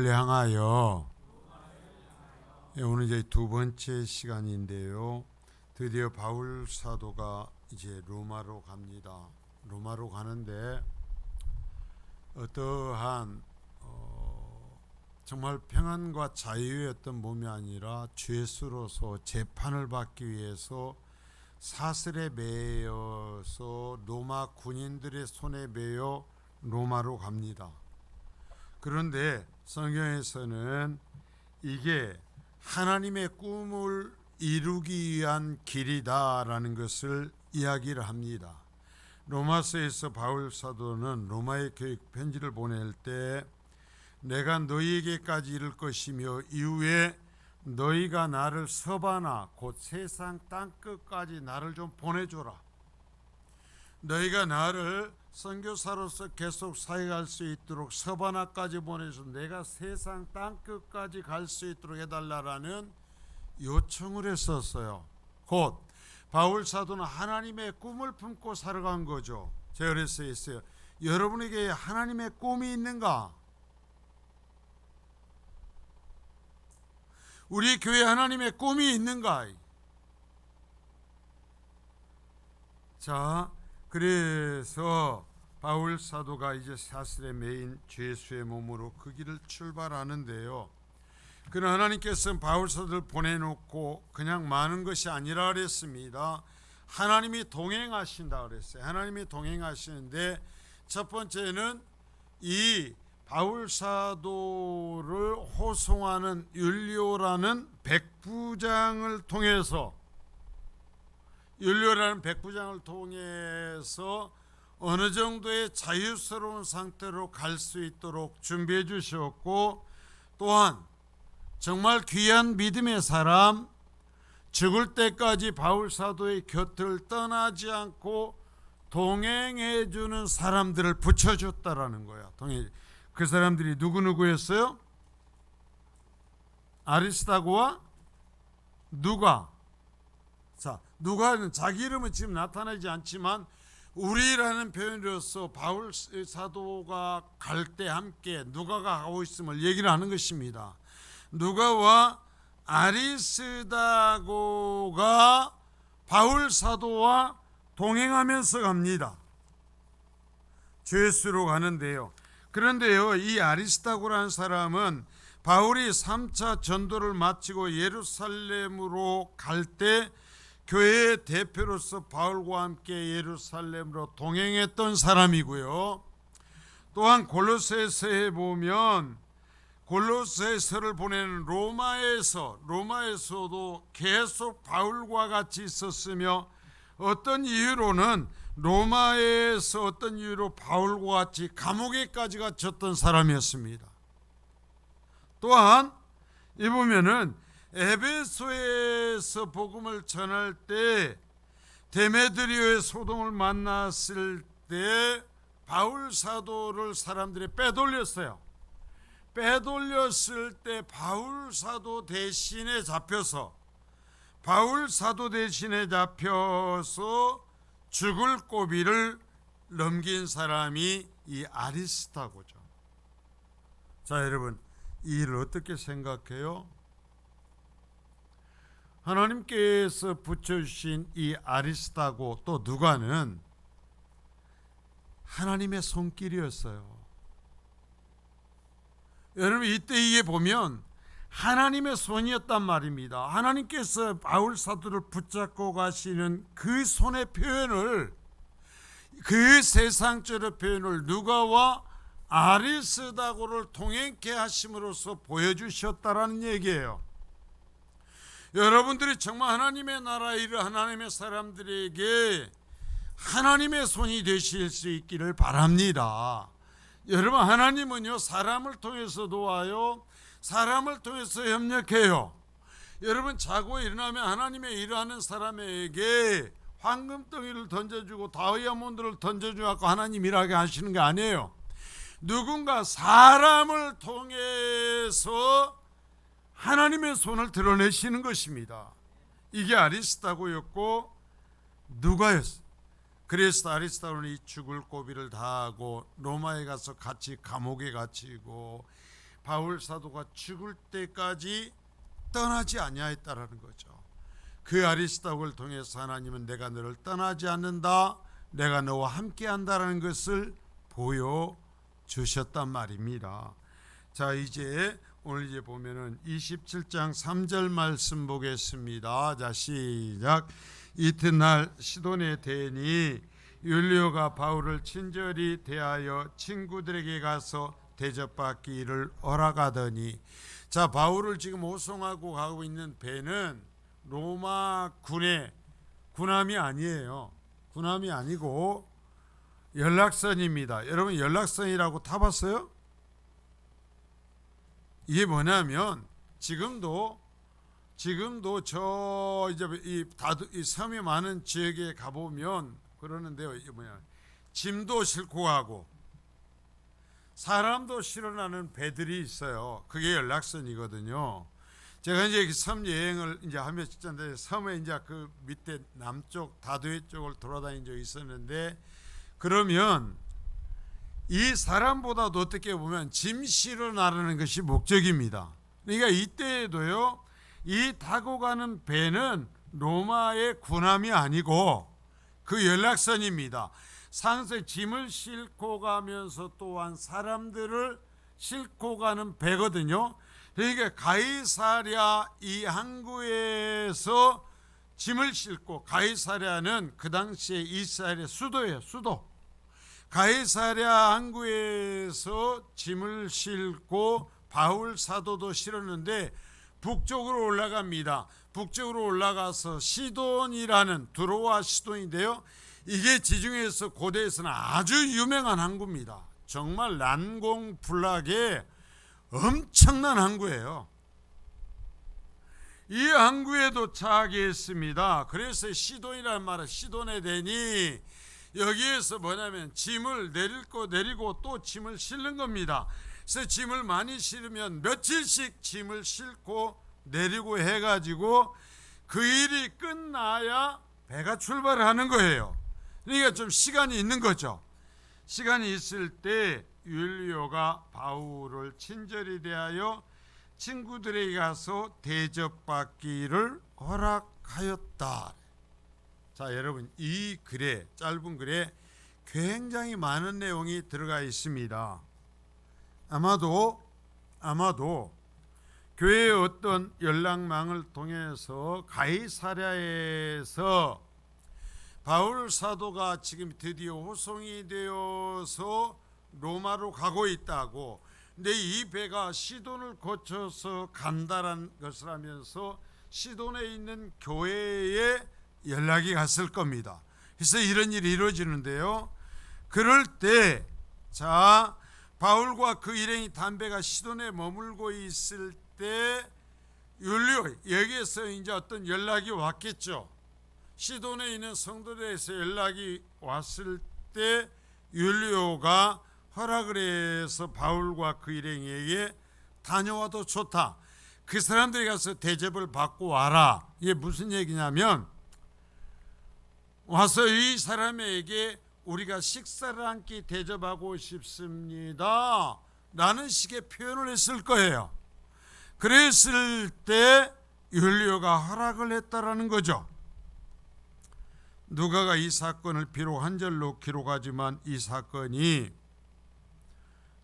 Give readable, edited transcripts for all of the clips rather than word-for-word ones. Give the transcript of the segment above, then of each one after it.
향하여 오늘 이제 두 번째 시간인데요. 드디어 바울 사도가 이제 로마로 갑니다. 로마로 가는데 어떠한 정말 평안과 자유의 어떤 몸이 아니라 죄수로서 재판을 받기 위해서 사슬에 매여서 로마 군인들의 손에 매여 로마로 갑니다. 그런데 성경에서는 이게 하나님의 꿈을 이루기 위한 길이다라는 것을 이야기를 합니다. 로마서에서 바울 사도는 로마의 교육 편지를 보낼 때 내가 너희에게까지 이를 것이며 이후에 너희가 나를 서바나 곧 세상 땅끝까지 나를 좀 보내줘라. 너희가 나를 선교사로서 계속 사역할 수 있도록 서바나까지 보내서 내가 세상 땅끝까지 갈 수 있도록 해달라라는 요청을 했었어요. 곧 바울 사도는 하나님의 꿈을 품고 살아간 거죠. 제가 그래서 했어요. 여러분에게 하나님의 꿈이 있는가? 우리 교회 하나님의 꿈이 있는가? 자, 그래서 바울 사도가 이제 사슬에 매인 죄수의 몸으로 그 길을 출발하는데요. 그러나 하나님께서는 바울 사도를 보내놓고 그냥 마는 것이 아니라 그랬습니다. 하나님이 동행하신다 그랬어요. 하나님이 동행하시는데 첫 번째는 이 바울 사도를 호송하는 율리오라는 백부장을 통해서 어느 정도의 자유스러운 상태로 갈 수 있도록 준비해 주셨고, 또한 정말 귀한 믿음의 사람, 죽을 때까지 바울 사도의 곁을 떠나지 않고 동행해 주는 사람들을 붙여줬다라는 거야. 그 사람들이 누구였어요? 아리스타고와 누가? 자, 누가는 자기 이름은 지금 나타나지 않지만 우리라는 표현으로서 바울 사도가 갈 때 함께 누가가 가고 있음을 얘기를 하는 것입니다. 누가와 아리스다고가 바울 사도와 동행하면서 갑니다. 죄수로 가는데요. 그런데요, 이 아리스다고라는 사람은 바울이 3차 전도를 마치고 예루살렘으로 갈 때 교회의 대표로서 바울과 함께 예루살렘으로 동행했던 사람이고요. 또한 골로새서에 보면 골로새서를 보내는 로마에서도 계속 바울과 같이 있었으며 어떤 이유로는 로마에서 어떤 이유로 바울과 같이 감옥에까지 갇혔던 사람이었습니다. 또한 이 보면은 에베소에서 복음을 전할 때 데메드리오의 소동을 만났을 때 바울 사도를 사람들이 빼돌렸어요. 빼돌렸을 때 바울 사도 대신에 잡혀서 죽을 고비를 넘긴 사람이 이 아리스타고죠. 자, 여러분, 이 일을 어떻게 생각해요? 하나님께서 붙여주신 이 아리스타고 또 누가는 하나님의 손길이었어요. 여러분, 이때 이게 보면 하나님의 손이었단 말입니다. 하나님께서 바울 사도를 붙잡고 가시는 그 손의 표현을, 그 세상적인 표현을 누가와 아리스다고를 동행케 하심으로써 보여주셨다라는 얘기예요. 여러분들이 정말 하나님의 나라 일을 하나님의 사람들에게 하나님의 손이 되실 수 있기를 바랍니다. 여러분, 하나님은요, 사람을 통해서 도와요, 사람을 통해서 협력해요. 여러분, 자고 일어나면 하나님의 일을 하는 사람에게 황금덩이를 던져주고 다이아몬드를 던져주고 하나님 일하게 하시는 게 아니에요. 누군가 사람을 통해서 하나님의 손을 드러내시는 것입니다. 이게 아리스타고였고 누가였어요. 그래서 아리스타고는 이 죽을 고비를 다하고 로마에 가서 같이 감옥에 갇히고 바울 사도가 죽을 때까지 떠나지 아니하였다라는 거죠. 그 아리스다고를 통해서 하나님은 내가 너를 떠나지 않는다, 내가 너와 함께한다라는 것을 보여주셨단 말입니다. 자, 이제 오늘 이제 보면은 27장 3절 말씀 보겠습니다. 자, 시작. 이튿날 시돈의 대인이 율리오가 바울을 친절히 대하여 친구들에게 가서 대접받기를 허락하더니, 자, 바울을 지금 호송하고 가고 있는 배는 로마 군의 군함이 아니에요. 군함이 아니고 연락선입니다. 여러분, 연락선이라고 타봤어요? 이게 뭐냐면 지금도 저 이제 이 섬이 많은 지역에 가보면 그러는데요. 이게 뭐냐, 짐도 싣고 가고 사람도 실어나는 배들이 있어요. 그게 연락선이거든요. 제가 이제 섬 여행을 이제 하며 진짜 섬에 이제 그 밑에 남쪽 다도해 쪽을 돌아다닌 적이 있었는데, 그러면 이 사람보다도 어떻게 보면 짐 실어 나르는 것이 목적입니다. 그러니까 이때에도요, 이 타고 가는 배는 로마의 군함이 아니고 그 연락선입니다. 산세 짐을 싣고 가면서 또한 사람들을 싣고 가는 배거든요. 그러니까 가이사랴 이 항구에서 짐을 싣고, 가이사랴는 그 당시에 이스라엘의 수도예요. 수도. 가이사랴 항구에서 짐을 싣고 바울 사도도 실었는데 북쪽으로 올라갑니다. 북쪽으로 올라가서 시돈이라는, 드로아 시돈인데요, 이게 지중해에서 고대에서는 아주 유명한 항구입니다. 정말 난공불락의 엄청난 항구예요. 이 항구에 도착했습니다. 그래서 시돈이라는 말은 시돈에 대니 여기에서 뭐냐면 짐을 내리고 또 짐을 실는 겁니다. 그래서 짐을 많이 실으면 며칠씩 짐을 싣고 내리고 해가지고 그 일이 끝나야 배가 출발을 하는 거예요. 그러니까 좀 시간이 있는 거죠. 시간이 있을 때 율리오가 바울을 친절히 대하여 친구들에게 가서 대접받기를 허락하였다. 자, 여러분, 이 글에, 짧은 글에 굉장히 많은 내용이 들어가 있습니다. 아마도 교회의 어떤 연락망을 통해서 가이사랴에서 바울 사도가 지금 드디어 호송이 되어서 로마로 가고 있다고, 근데 이 배가 시돈을 거쳐서 간다는 것을 하면서 시돈에 있는 교회에 연락이 갔을 겁니다. 그래서 이런 일이 이루어지는데요, 그럴 때, 자, 바울과 그 일행이 담배가 시돈에 머물고 있을 때 율리오, 여기에서 이제 어떤 연락이 왔겠죠. 시돈에 있는 성도들에서 연락이 왔을 때 율리오가 허락을 해서 바울과 그 일행에게 다녀와도 좋다, 그 사람들이 가서 대접을 받고 와라. 이게 무슨 얘기냐면, 와서 이 사람에게 우리가 식사를 한 끼 대접하고 싶습니다 라는 식의 표현을 했을 거예요. 그랬을 때 율리오가 허락을 했다라는 거죠. 누가가 이 사건을 비록 한 절로 기록하지만 이 사건이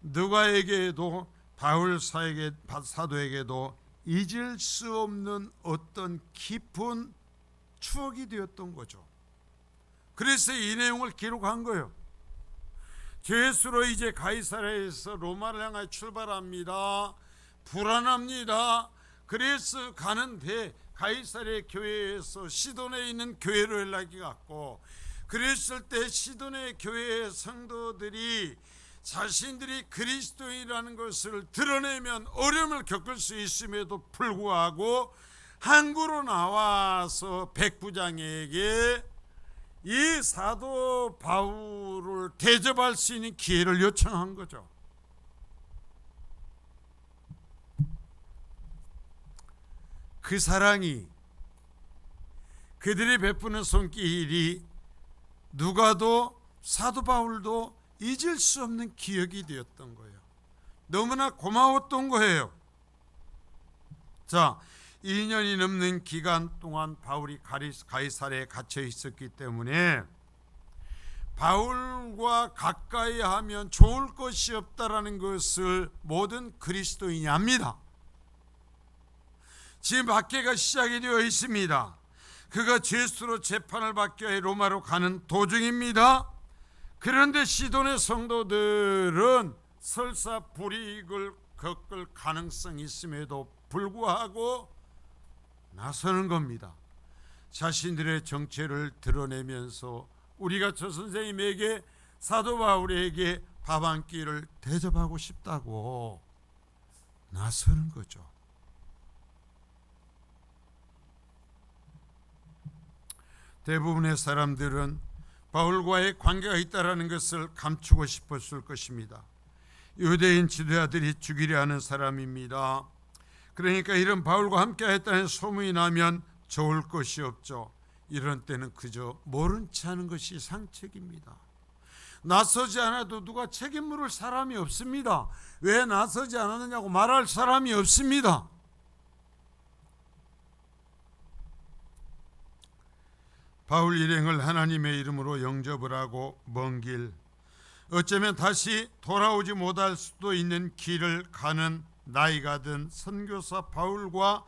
누가에게도 바울 사도에게도 잊을 수 없는 어떤 깊은 추억이 되었던 거죠. 그래서 이 내용을 기록한 거예요. 죄수로 이제 가이사랴에서 로마를 향해 출발합니다. 불안합니다. 그래서 가는데 가이사랴 교회에서 시돈에 있는 교회로 연락이 갔고, 그랬을 때 시돈의 교회의 성도들이 자신들이 그리스도인이라는 것을 드러내면 어려움을 겪을 수 있음에도 불구하고 항구로 나와서 백부장에게 이 사도 바울을 대접할 수 있는 기회를 요청한 거죠. 그 사랑이, 그들이 베푸는 손길이 누가도 사도 바울도 잊을 수 없는 기억이 되었던 거예요. 너무나 고마웠던 거예요. 자, 2년이 넘는 기간 동안 바울이 가이사랴에 갇혀 있었기 때문에 바울과 가까이 하면 좋을 것이 없다라는 것을 모든 그리스도인이 압니다. 지금 박해가 시작이 되어 있습니다. 그가 죄수로 재판을 받기 위해 로마로 가는 도중입니다. 그런데 시돈의 성도들은 설사 불이익을 겪을 가능성이 있음에도 불구하고 나서는 겁니다. 자신들의 정체를 드러내면서 우리가 저 선생님에게, 사도 바울에게 밥 한 끼를 대접하고 싶다고 나서는 거죠. 대부분의 사람들은 바울과의 관계가 있다는 것을 감추고 싶었을 것입니다. 유대인 지도자들이 죽이려 하는 사람입니다. 그러니까 이런 바울과 함께 했다는 소문이 나면 좋을 것이 없죠. 이런 때는 그저 모른 체 하는 것이 상책입니다. 나서지 않아도 누가 책임 물을 사람이 없습니다. 왜 나서지 않았느냐고 말할 사람이 없습니다. 바울 일행을 하나님의 이름으로 영접을 하고 먼 길, 어쩌면 다시 돌아오지 못할 수도 있는 길을 가는 나이가 든 선교사 바울과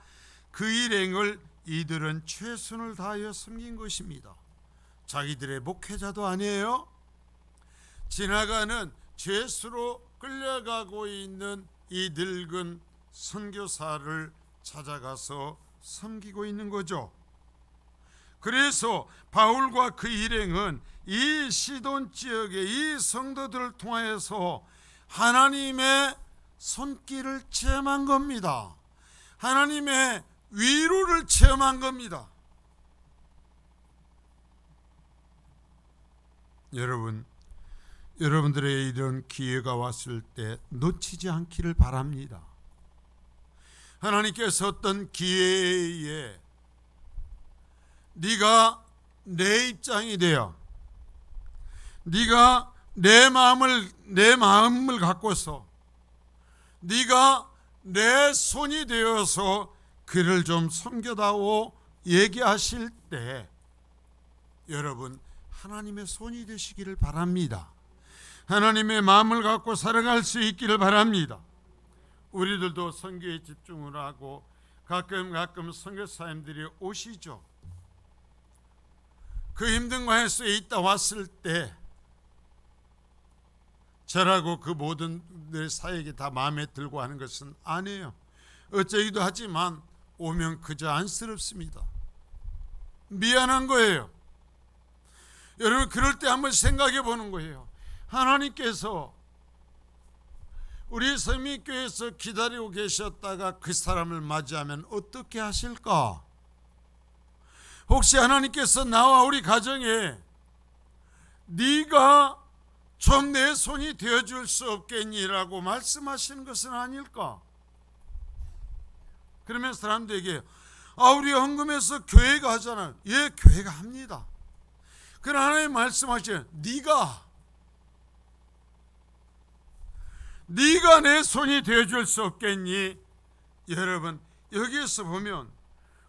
그 일행을 이들은 최선을 다하여 섬긴 것입니다. 자기들의 목회자도 아니에요. 지나가는 죄수로 끌려가고 있는 이 늙은 선교사를 찾아가서 섬기고 있는 거죠. 그래서 바울과 그 일행은 이 시돈 지역의 이 성도들을 통하여서 하나님의 손길을 체험한 겁니다. 하나님의 위로를 체험한 겁니다. 여러분들의 이런 기회가 왔을 때 놓치지 않기를 바랍니다. 하나님께서 어떤 기회에 네가 내 입장이 되어 네가 내 마음을 갖고서 네가 내 손이 되어서 그를 좀 섬겨다오 얘기하실 때 여러분 하나님의 손이 되시기를 바랍니다. 하나님의 마음을 갖고 살아갈 수 있기를 바랍니다. 우리들도 선교에 집중을 하고 가끔 선교사님들이 오시죠. 그 힘든 과에서 있다 왔을 때 저라고 그 모든 사역이 다 마음에 들고 하는 것은 아니에요. 어쩌기도 하지만 오면 그저 안쓰럽습니다. 미안한 거예요. 여러분 그럴 때 한번 생각해 보는 거예요. 하나님께서 우리 성민교회에서 기다리고 계셨다가 그 사람을 맞이하면 어떻게 하실까? 혹시 하나님께서 나와 우리 가정에 네가 좀 내 손이 되어줄 수 없겠니라고 말씀하시는 것은 아닐까? 그러면 사람들에게 우리 헌금해서 교회가 하잖아요. 예, 교회가 합니다. 그러나 하나님 말씀하시죠. 네가 내 손이 되어줄 수 없겠니? 여러분 여기에서 보면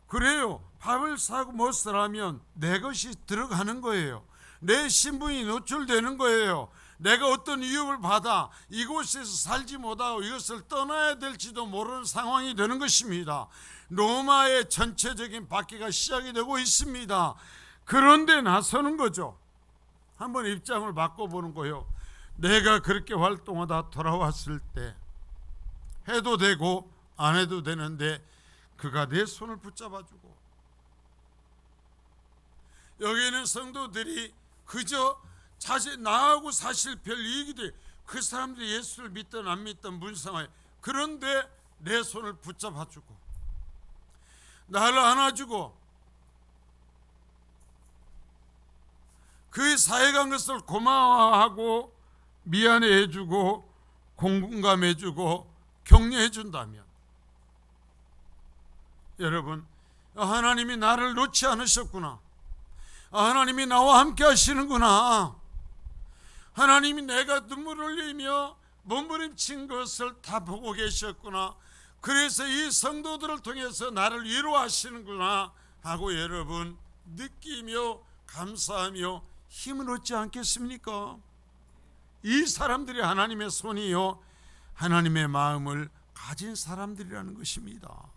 그래요. 밥을 사고 무엇을 하면 내 것이 들어가는 거예요. 내 신분이 노출되는 거예요. 내가 어떤 위협을 받아 이곳에서 살지 못하고 이것을 떠나야 될지도 모르는 상황이 되는 것입니다. 로마의 전체적인 박해가 시작이 되고 있습니다. 그런데 나서는 거죠. 한번 입장을 바꿔보는 거예요. 내가 그렇게 활동하다 돌아왔을 때 해도 되고 안 해도 되는데 그가 내 손을 붙잡아주고, 여기 있는 성도들이 그저 나하고 사실 별 이익이 돼. 그 사람들이 예수를 믿든 안 믿든 문상하에 그런데 내 손을 붙잡아주고 나를 안아주고 그 사역한 것을 고마워하고 미안해해주고 공감해주고 격려해준다면 여러분 하나님이 나를 놓지 않으셨구나. 하나님이 나와 함께 하시는구나. 하나님이 내가 눈물 흘리며 몸부림친 것을 다 보고 계셨구나. 그래서 이 성도들을 통해서 나를 위로하시는구나 하고 여러분 느끼며 감사하며 힘을 얻지 않겠습니까? 이 사람들이 하나님의 손이요 하나님의 마음을 가진 사람들이라는 것입니다.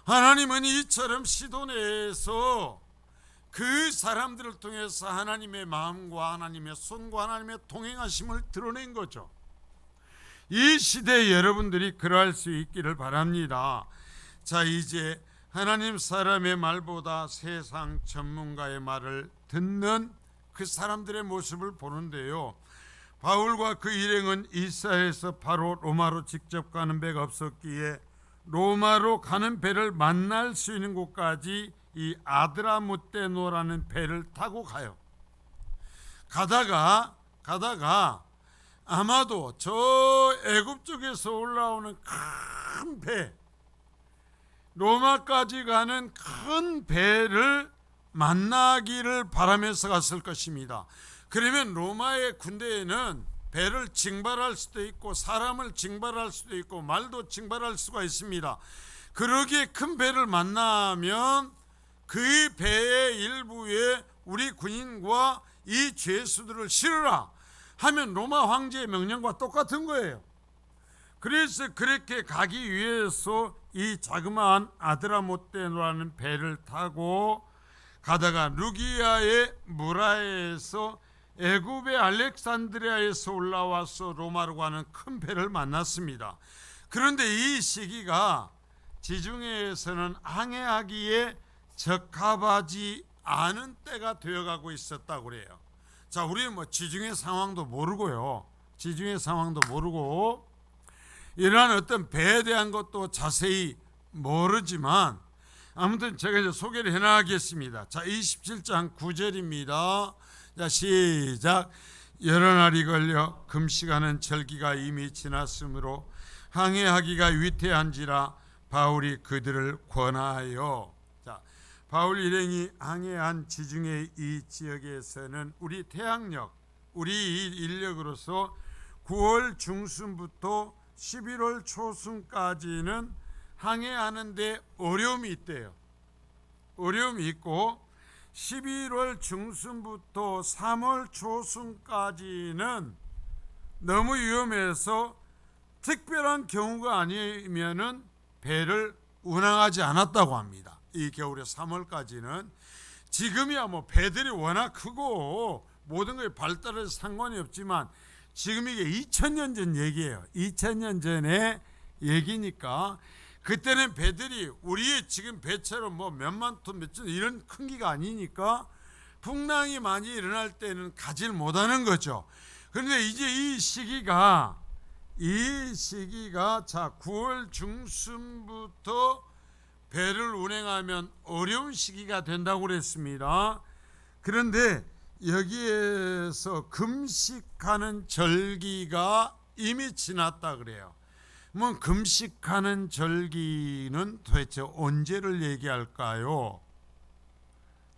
하나님은 이처럼 시도내에서 그 사람들을 통해서 하나님의 마음과 하나님의 손과 하나님의 동행하심을 드러낸 거죠. 이 시대에 여러분들이 그러할 수 있기를 바랍니다. 자, 이제 하나님 사람의 말보다 세상 전문가의 말을 듣는 그 사람들의 모습을 보는데요. 바울과 그 일행은 이사에서 바로 로마로 직접 가는 배가 없었기에 로마로 가는 배를 만날 수 있는 곳까지 이 아드라무테노라는 배를 타고 가요. 가다가 아마도 저 애굽 쪽에서 올라오는 큰 배, 로마까지 가는 큰 배를 만나기를 바라면서 갔을 것입니다. 그러면 로마의 군대에는 배를 징발할 수도 있고 사람을 징발할 수도 있고 말도 징발할 수가 있습니다. 그러기에 큰 배를 만나면 그 배의 일부에 우리 군인과 이 죄수들을 실으라 하면 로마 황제의 명령과 똑같은 거예요. 그래서 그렇게 가기 위해서 이 자그마한 아드라모테노라는 배를 타고 가다가 루기아의 무라에서 애굽의 알렉산드리아에서 올라와서 로마로 가는 큰 배를 만났습니다. 그런데 이 시기가 지중해에서는 항해하기에 적합하지 않은 때가 되어가고 있었다고 그래요. 자, 우리는 뭐 지중해 상황도 모르고요. 지중해 상황도 모르고 이러한 어떤 배에 대한 것도 자세히 모르지만 아무튼 제가 이제 소개를 해나가겠습니다. 자, 27장 9절입니다. 자, 시작. 여러 날이 걸려 금식하는 절기가 이미 지났으므로 항해하기가 위태한지라 바울이 그들을 권하여. 자, 바울 일행이 항해한 지중해 이 지역에서는 우리 태양력, 우리 인력으로서 9월 중순부터 11월 초순까지는 항해하는데 어려움이 있대요. 어려움이 있고 11월 중순부터 3월 초순까지는 너무 위험해서 특별한 경우가 아니면은 배를 운항하지 않았다고 합니다. 이 겨울에 3월까지는. 지금이야 뭐 배들이 워낙 크고 모든 것이 발달해서 상관이 없지만 지금 이게 2000년 전 얘기예요. 2000년 전의 얘기니까 그때는 배들이 우리의 지금 배처럼 뭐 몇만 톤 몇천 이런 크기가 아니니까 풍랑이 많이 일어날 때는 가지를 못하는 거죠. 그런데 이제 이 시기가 자 9월 중순부터 배를 운행하면 어려운 시기가 된다고 그랬습니다. 그런데 여기에서 금식하는 절기가 이미 지났다 그래요. 뭐 금식하는 절기는 도대체 언제를 얘기할까요?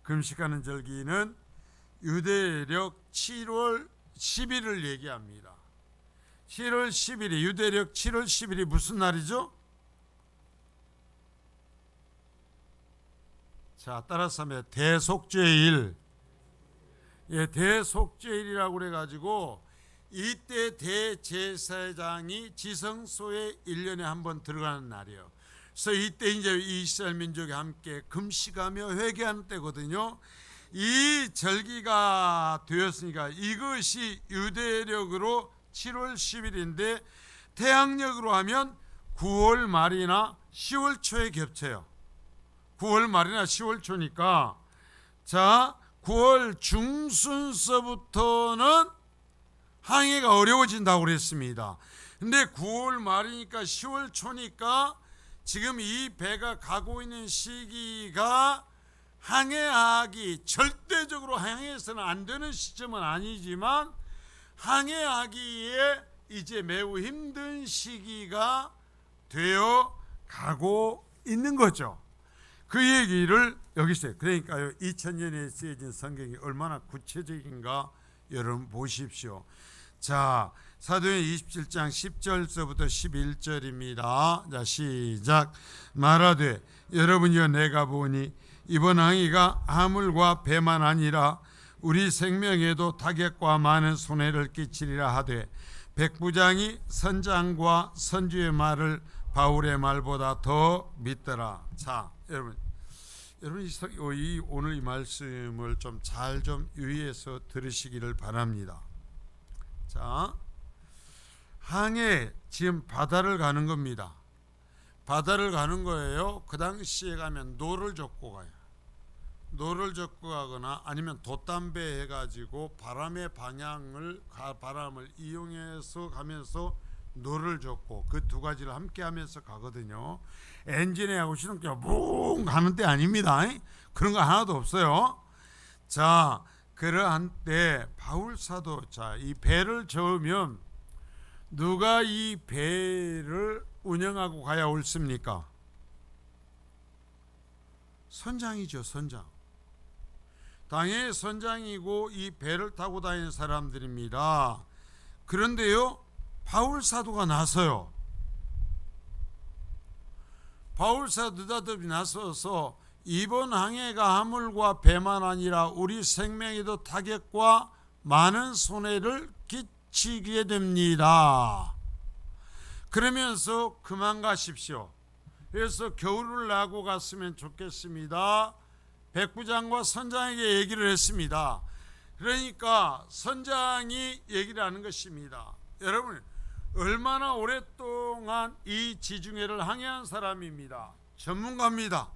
금식하는 절기는 유대력 7월 10일을 얘기합니다. 7월 10일이 유대력 7월 10일이 무슨 날이죠? 자, 따라서 하면 대속죄일. 예, 대속죄일이라고 그래가지고 이때 대제사장이 지성소에 1년에 한 번 들어가는 날이에요. 그래서 이때 이제 이스라엘 민족이 함께 금식하며 회개하는 때거든요. 이 절기가 되었으니까 이것이 유대력으로 7월 10일인데 태양력으로 하면 9월 말이나 10월 초에 겹쳐요. 9월 말이나 10월 초니까 자 9월 중순서부터는 항해가 어려워진다고 그랬습니다. 근데 9월 말이니까 10월 초니까 지금 이 배가 가고 있는 시기가 항해하기 절대적으로 항해해서는 안 되는 시점은 아니지만 항해하기에 이제 매우 힘든 시기가 되어 가고 있는 거죠. 그 얘기를 여기서 그러니까요 2000년에 쓰여진 성경이 얼마나 구체적인가 여러분 보십시오. 자 사도행 27장 10절서부터 11절입니다. 자, 시작. 말하되 여러분이여 내가 보니 이번 항해가 하물과 배만 아니라 우리 생명에도 타격과 많은 손해를 끼치리라 하되 백부장이 선장과 선주의 말을 바울의 말보다 더 믿더라. 자, 여러분 오늘 이 말씀을 좀 잘 유의해서 들으시기를 바랍니다. 자, 항해 지금 바다를 가는 겁니다. 바다를 가는 거예요. 그 당시에 가면 노를 젓고 가요. 노를 젓고 가거나 아니면 돛담배 해가지고 바람의 방향을 바람을 이용해서 가면서 노를 젓고 그 두 가지를 함께 하면서 가거든요. 엔진에 하고 시동기가 뭉 가는 데 아닙니다. 그런 거 하나도 없어요. 자, 그러한 때 바울 사도, 자, 이 배를 저으면 누가 이 배를 운영하고 가야 옳습니까? 선장이죠, 선장. 당연히 선장이고 이 배를 타고 다니는 사람들입니다. 그런데요, 바울 사도가 나서요. 바울 사도 느닷없이 나서서 이번 항해가 하물과 배만 아니라 우리 생명에도 타격과 많은 손해를 끼치게 됩니다. 그러면서 그만 가십시오. 그래서 겨울을 나고 갔으면 좋겠습니다. 백부장과 선장에게 얘기를 했습니다. 그러니까 선장이 얘기를 하는 것입니다. 여러분, 얼마나 오랫동안 이 지중해를 항해한 사람입니다. 전문가입니다.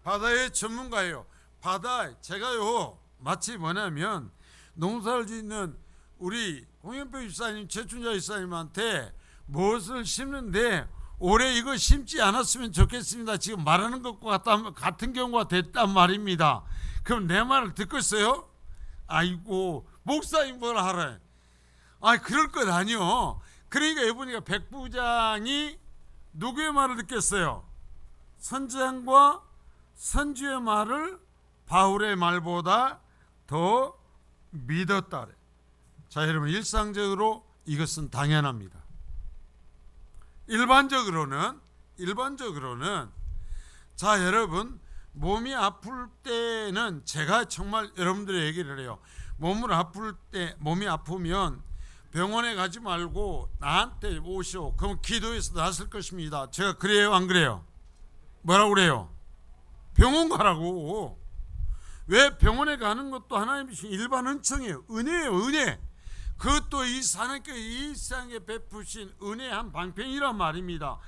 바다의 전문가예요. 바다, 제가요, 마치 뭐냐면 농사를 짓는 우리 홍영표 집사님, 최춘자 집사님한테 무엇을 심는데 올해 이거 심지 않았으면 좋겠습니다. 지금 말하는 것과 같은 경우가 됐단 말입니다. 그럼 내 말을 듣겠어요? 아이고, 목사님 뭘 하래? 아, 그럴 것 아니요. 그러니까 이분이가 백부장이 누구의 말을 듣겠어요? 선장과 선주의 말을 바울의 말보다 더 믿었다. 자, 여러분, 일상적으로 이것은 당연합니다. 일반적으로는 자, 여러분, 몸이 아플 때는 제가 정말 여러분들의 얘기를 해요. 몸이 아프면 병원에 가지 말고 나한테 오시오. 그럼 기도해서 낫을 것입니다. 제가 그래요, 안 그래요? 뭐라고 그래요? 병원 가라고. 왜? 병원에 가는 것도 하나님이 일반 은총이에요. 은혜예요, 은혜. 그것도 이 하나님께 이 세상에 베푸신 은혜의 한 방편이란 말입니다.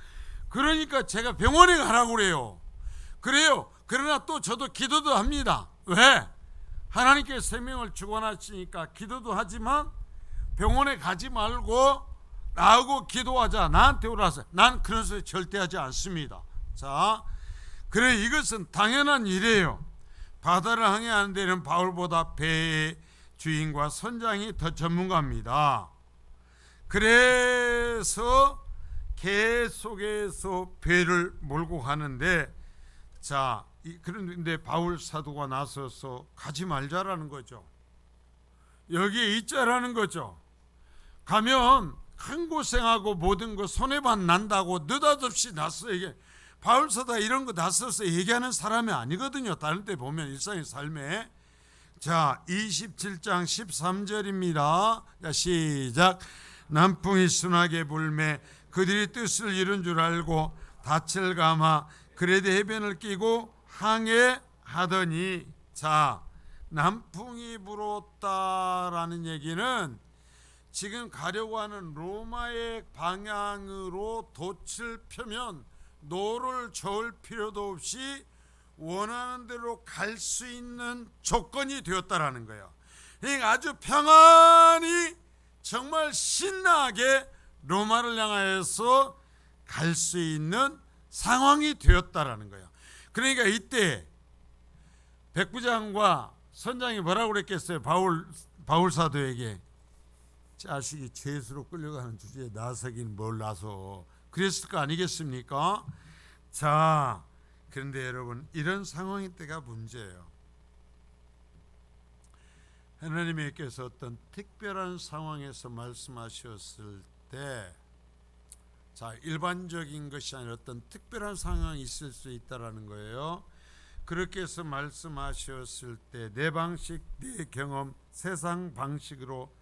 그러니까 제가 병원에 가라고 그래요. 그러나 또 저도 기도도 합니다. 왜? 하나님께 생명을 주관하시니까 기도도 하지만 병원에 가지 말고 나하고 기도하자, 나한테 오라서. 난 그런 소리 절대 하지 않습니다. 자, 그래, 이것은 당연한 일이에요. 바다를 항해하는 데는 바울보다 배의 주인과 선장이 더 전문가입니다. 그래서 계속해서 배를 몰고 가는데, 자, 그런데 바울 사도가 나서서 가지 말자라는 거죠. 여기에 있자라는 거죠. 가면 큰 고생하고 모든 거 손해만 난다고 느닷없이 나서 이게 바울 사도가 이런 거 나서서 얘기하는 사람이 아니거든요. 다른 데 보면 일상의 삶에. 자, 27장 13절입니다. 자, 시작. 남풍이 순하게 불매 그들이 뜻을 이룬 줄 알고 닻을 감아 그레데 해변을 끼고 항해하더니, 자, 남풍이 불었다라는 얘기는 지금 가려고 하는 로마의 방향으로 돛을 펴면 노를 저을 필요도 없이 원하는 대로 갈 수 있는 조건이 되었다라는 거예요. 그러니까 아주 평안히 정말 신나게 로마를 향하여서 갈 수 있는 상황이 되었다라는 거예요. 그러니까 이때 백부장과 선장이 뭐라고 그랬겠어요? 바울 사도에게 자식이 죄수로 끌려가는 주제에 나서긴 뭘 나서, 그랬을 거 아니겠습니까? 자, 그런데 여러분, 이런 상황일 때가 문제예요. 하나님께서 어떤 특별한 상황에서 말씀하셨을 때, 자, 일반적인 것이 아니라 어떤 특별한 상황이 있을 수 있다라는 거예요. 그렇게 해서 말씀하셨을 때 내 방식, 내 경험, 세상 방식으로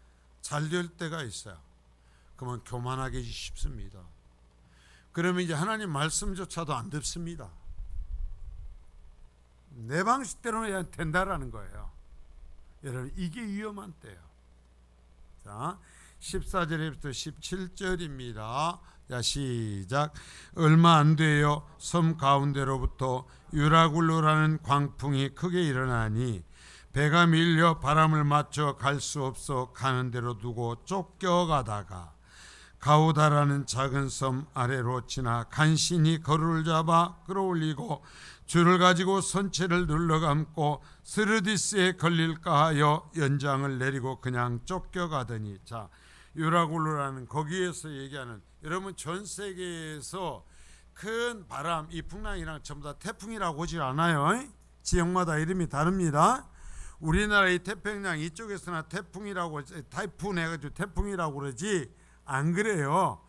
잘 될 때가 있어요. 그러면 교만하기 쉽습니다. 그러면 이제 하나님 말씀조차도 안 듣습니다. 내 방식대로는 된다라는 거예요. 여러분, 이게 위험한 때예요. 자, 14절부터 17절입니다. 자, 시작. 얼마 안 돼요. 섬 가운데로부터 유라굴로라는 광풍이 크게 일어나니 배가 밀려 바람을 맞춰 갈 수 없어 가는 대로 두고 쫓겨가다가 가우다라는 작은 섬 아래로 지나 간신히 거루를 잡아 끌어올리고 줄을 가지고 선체를 눌러감고 스르디스에 걸릴까 하여 연장을 내리고 그냥 쫓겨가더니, 자, 유라굴로라는 거기에서 얘기하는, 여러분 전 세계에서 큰 바람, 이 풍랑이랑 전부 다 태풍이라고 하지 않아요. 지역마다 이름이 다릅니다. 우리나라 이 태평양 이쪽에서나 태풍이라고, 타이푼 해가지고 태풍이라고 그러지 안 그래요.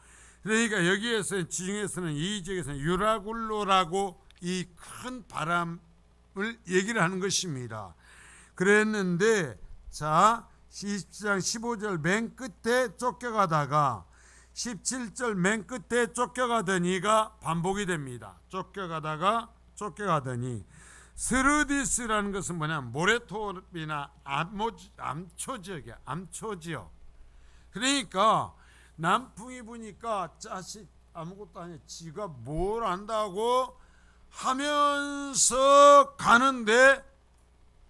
그러니까 여기에서 지중해에서는 이 지역에서는 유라굴로라고 이 큰 바람을 얘기를 하는 것입니다. 그랬는데, 자, 20장 15절 맨 끝에 쫓겨가다가 17절 맨 끝에 쫓겨가더니가 반복이 됩니다. 쫓겨가다가 쫓겨가더니, 스르디스라는 것은 뭐냐면 모래톱이나 암초지역이야. 암초지역. 그러니까 남풍이 부니까 자식 아무것도 아니야. 지가 뭘 안다고 하면서 가는데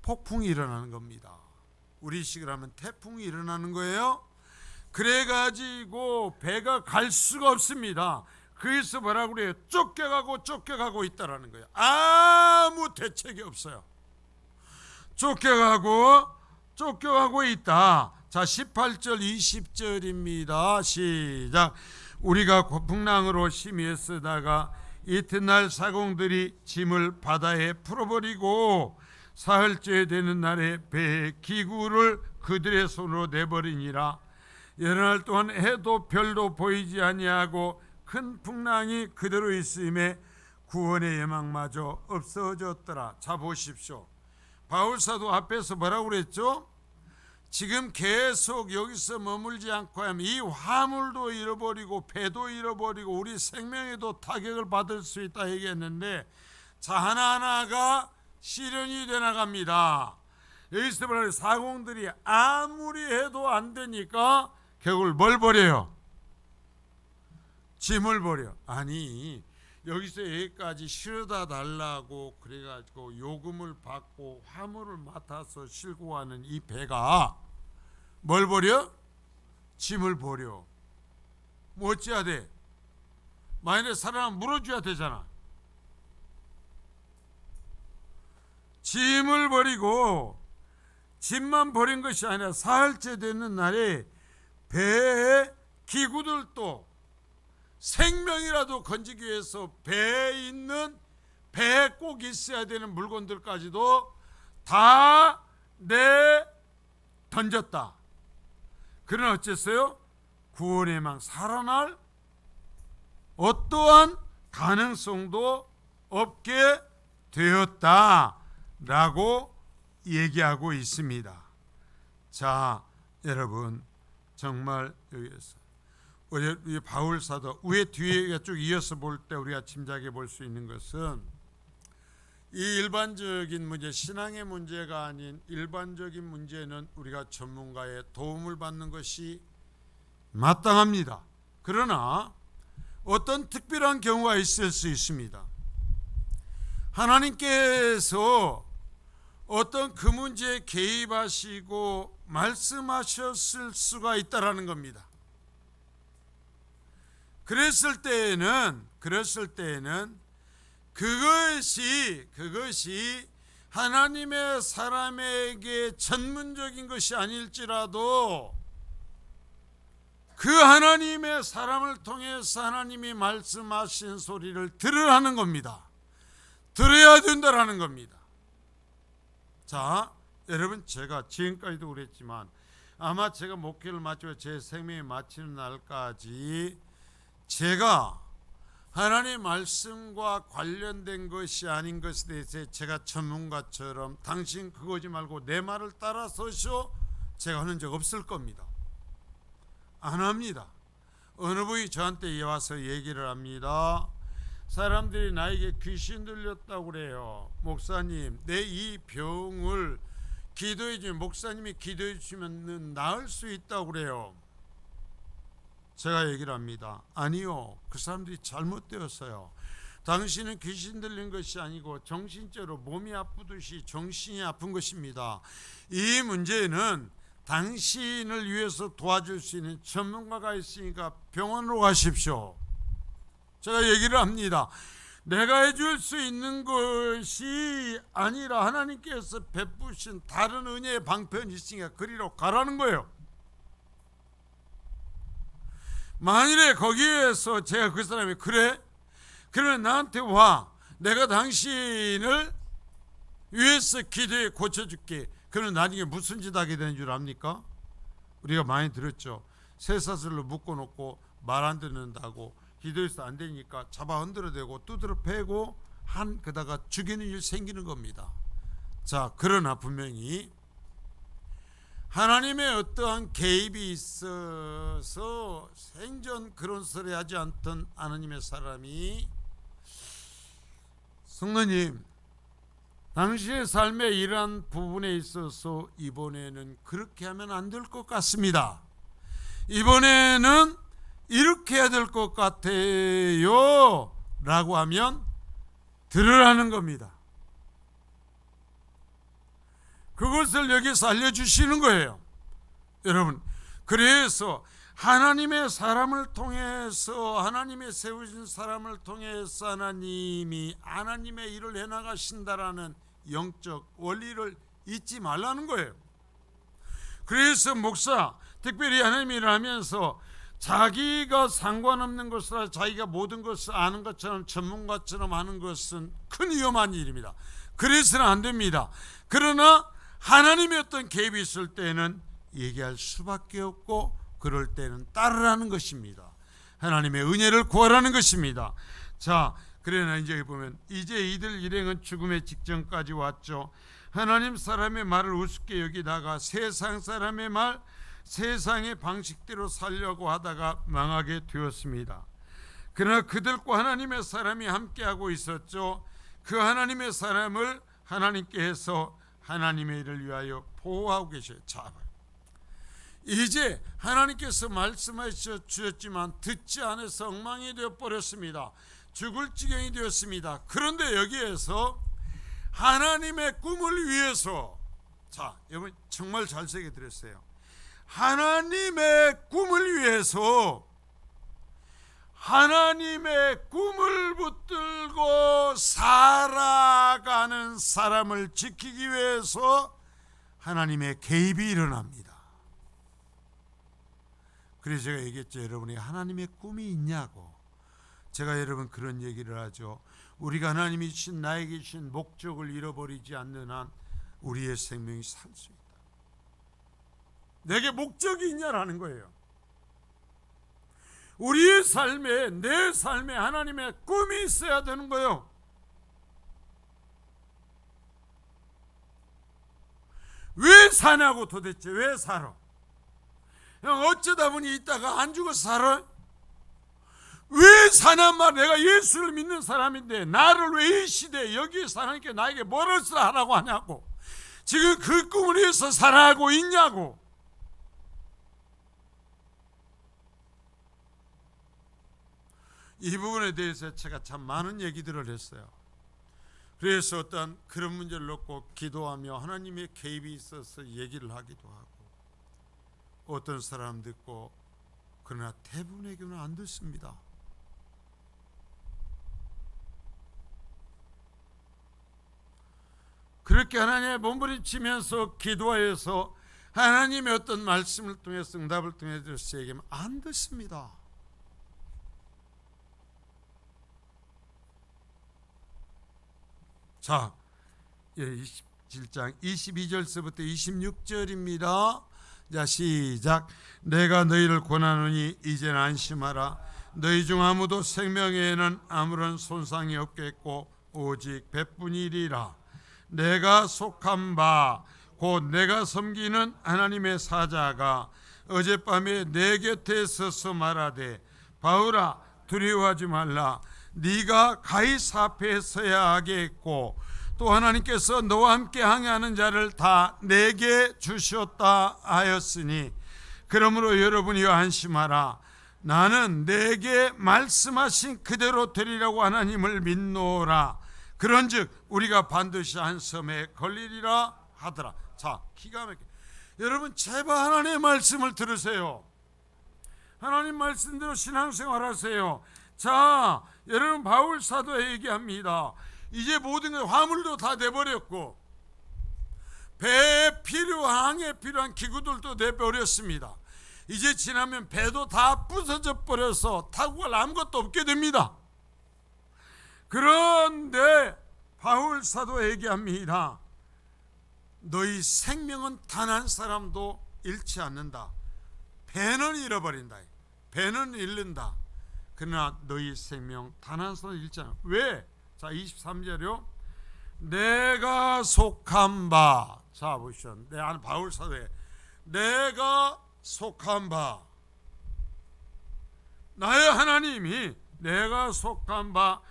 폭풍이 일어나는 겁니다. 우리식으로 하면 태풍이 일어나는 거예요. 그래가지고 배가 갈 수가 없습니다. 그래서 뭐라고 그래요? 쫓겨가고 있다라는 거예요. 아무 대책이 없어요. 쫓겨가고 있다. 자, 18절 20절입니다. 시작. 우리가 풍랑으로 심히 애쓰다가 이튿날 사공들이 짐을 바다에 풀어버리고 사흘째 되는 날에 배의 기구를 그들의 손으로 내버리니라. 여러 날 동안 해도 별도 보이지 아니하고 큰 풍랑이 그대로 있음에 구원의 예망마저 없어졌더라. 자, 보십시오. 바울사도 앞에서 뭐라고 그랬죠? 지금 계속 여기서 머물지 않고 하면 이 화물도 잃어버리고 배도 잃어버리고 우리 생명에도 타격을 받을 수 있다 얘기했는데, 자, 하나하나가 실현이 돼 나갑니다. 여기서 말하는 사공들이 아무리 해도 안 되니까 결국 뭘 버려요? 짐을 버려. 아니, 여기서 여기까지 실어다 달라고 그래가지고 요금을 받고 화물을 맡아서 싣고 가는 이 배가 뭘 버려? 짐을 버려. 뭐 어찌해야 돼? 만약에 사람 물어줘야 되잖아. 짐을 버리고, 짐만 버린 것이 아니라 사흘째 되는 날에 배의 기구들도 생명이라도 건지기 위해서 배에 있는, 배에 꼭 있어야 되는 물건들까지도 다 던졌다. 그러나 어쨌어요? 구원의 망, 살아날 어떠한 가능성도 없게 되었다라고 얘기하고 있습니다. 자, 여러분, 정말 여기에서 우리 바울 사도 위에 뒤에 쭉 이어서 볼 때 우리가 짐작해 볼 수 있는 것은, 이 일반적인 문제, 신앙의 문제가 아닌 일반적인 문제는 우리가 전문가의 도움을 받는 것이 마땅합니다. 그러나 어떤 특별한 경우가 있을 수 있습니다. 하나님께서 어떤 그 문제에 개입하시고 말씀하셨을 수가 있다라는 겁니다. 그랬을 때에는 그것이 하나님의 사람에게 전문적인 것이 아닐지라도 그 하나님의 사람을 통해서 하나님이 말씀하신 소리를 들으라는 겁니다. 들어야 된다라는 겁니다. 자, 여러분, 제가 지금까지도 그랬지만 아마 제가 목회를 마치고 제 생명이 마치는 날까지 제가 하나님의 말씀과 관련된 것이 아닌 것에 대해서 제가 전문가처럼 당신 그거지 말고 내 말을 따라서시오 제가 하는 적 없을 겁니다. 안 합니다. 어느 분이 저한테 와서 얘기를 합니다. 사람들이 나에게 귀신 들렸다고 그래요. 목사님, 내 이 병을 기도해 주면, 목사님이 기도해 주시면 나을 수 있다고 그래요. 제가 얘기를 합니다. 아니요, 그 사람들이 잘못되었어요. 당신은 귀신 들린 것이 아니고 정신적으로 몸이 아프듯이 정신이 아픈 것입니다. 이 문제는 당신을 위해서 도와줄 수 있는 전문가가 있으니까 병원으로 가십시오. 제가 얘기를 합니다. 내가 해줄 수 있는 것이 아니라 하나님께서 베푸신 다른 은혜의 방편이 있으니까 그리로 가라는 거예요. 만일에 거기에서 제가 그 사람이 그래? 그러면 나한테 와. 내가 당신을 위해서 기도해 고쳐줄게. 그러면 나중에 무슨 짓 하게 되는 줄 압니까? 우리가 많이 들었죠. 쇠사슬로 묶어놓고 말 안 듣는다고 기도해서 안 되니까 잡아 흔들어대고 두드려 패고 그다가 죽이는 일 생기는 겁니다. 자, 그러나 분명히 하나님의 어떠한 개입이 있어서 생전 그런 소리 하지 않던 하나님의 사람이 성도님, 당신의 삶의 이러한 부분에 있어서 이번에는 그렇게 하면 안 될 것 같습니다. 이번에는 이렇게 해야 될 것 같아요 라고 하면 들으라는 겁니다. 그것을 여기서 알려주시는 거예요. 여러분, 그래서 하나님의 사람을 통해서, 하나님의 세우신 사람을 통해서 하나님이 하나님의 일을 해나가신다라는 영적 원리를 잊지 말라는 거예요. 그래서 목사, 특별히 하나님 일을 하면서 자기가 상관없는 것이라 자기가 모든 것을 아는 것처럼 전문가처럼 하는 것은 큰 위험한 일입니다. 그래서는 안 됩니다. 그러나 하나님의 어떤 개입이 있을 때는 얘기할 수밖에 없고 그럴 때는 따르라는 것입니다. 하나님의 은혜를 구하라는 것입니다. 자, 그러나 이제 보면 이제 이들 일행은 죽음의 직전까지 왔죠. 하나님 사람의 말을 우습게 여기다가 세상 사람의 말, 세상의 방식대로 살려고 하다가 망하게 되었습니다. 그러나 그들과 하나님의 사람이 함께하고 있었죠. 그 하나님의 사람을 하나님께서 하나님의 일을 위하여 보호하고 계셔요. 자, 이제 하나님께서 말씀하셔 주셨지만 듣지 않아서 엉망이 되어버렸습니다. 죽을 지경이 되었습니다. 그런데 여기에서 하나님의 꿈을 위해서, 자, 여러분 정말 잘 새겨 드렸어요. 하나님의 꿈을 위해서 하나님의 꿈을 붙들고 살아가는 사람을 지키기 위해서 하나님의 개입이 일어납니다. 그래서 제가 얘기했죠. 여러분이 하나님의 꿈이 있냐고. 제가 여러분 그런 얘기를 하죠. 우리가 하나님이 주신 나에게 주신 목적을 잃어버리지 않는 한 우리의 생명이 살 수 있다. 내게 목적이 있냐라는 거예요. 우리의 삶에, 내 삶에 하나님의 꿈이 있어야 되는 거예요. 왜 사냐고. 도대체 왜 살아? 형, 어쩌다 보니 있다가 안 죽어서 살아? 왜 사냔 말. 내가 예수를 믿는 사람인데 나를 왜 이 시대에 여기에 사니까 나에게 뭐를 하라고 하냐고. 지금 그 꿈을 위해서 살아가고 있냐고. 이 부분에 대해서 제가 참 많은 얘기들을 했어요. 그래서 어떤 그런 문제를 놓고 기도하며 하나님의 개입이 있어서 얘기를 하기도 하고, 어떤 사람 듣고, 그러나 대부분의 경우는 안 듣습니다. 그렇게 하나님의 몸부림치면서 기도하여서 하나님의 어떤 말씀을 통해서 응답을 통해서 얘기하면 안 듣습니다. 자, 7장 22절서부터 26절입니다. 자, 시작. 내가 너희를 권하노니 이제는 안심하라. 너희 중 아무도 생명에는 아무런 손상이 없겠고 오직 배뿐이리라. 내가 속한 바 곧 내가 섬기는 하나님의 사자가 어젯밤에 내 곁에 서서 말하되 바울아 두려워하지 말라. 네가 가이사 앞에 서야 하겠고 또 하나님께서 너와 함께 항해하는 자를 다 내게 주셨다 하였으니 그러므로 여러분이여 안심하라. 나는 내게 말씀하신 그대로 되리라고 하나님을 믿노라. 그런즉 우리가 반드시 한 섬에 걸리리라 하더라. 자, 기가 막혀. 여러분 제발 하나님의 말씀을 들으세요. 하나님 말씀대로 신앙생활하세요. 자, 여러분 바울 사도가 얘기합니다. 이제 모든 게 화물도 다 내버렸고 배에 필요한 항해에 필요한 기구들도 내버렸습니다. 이제 지나면 배도 다 부서져 버려서 타고 갈 아무것도 없게 됩니다. 그런데 바울 사도가 얘기합니다. 너희 생명은 단 한 사람도 잃지 않는다. 배는 잃어버린다. 배는 잃는다. 그러나 너희 생명 단 한 사람도 잃지 않아. 왜? 자, 23절이요. 내가 속한 바. 자, 보시죠. 바울 사도에 내가 속한 바. 나의 하나님이 내가 속한 바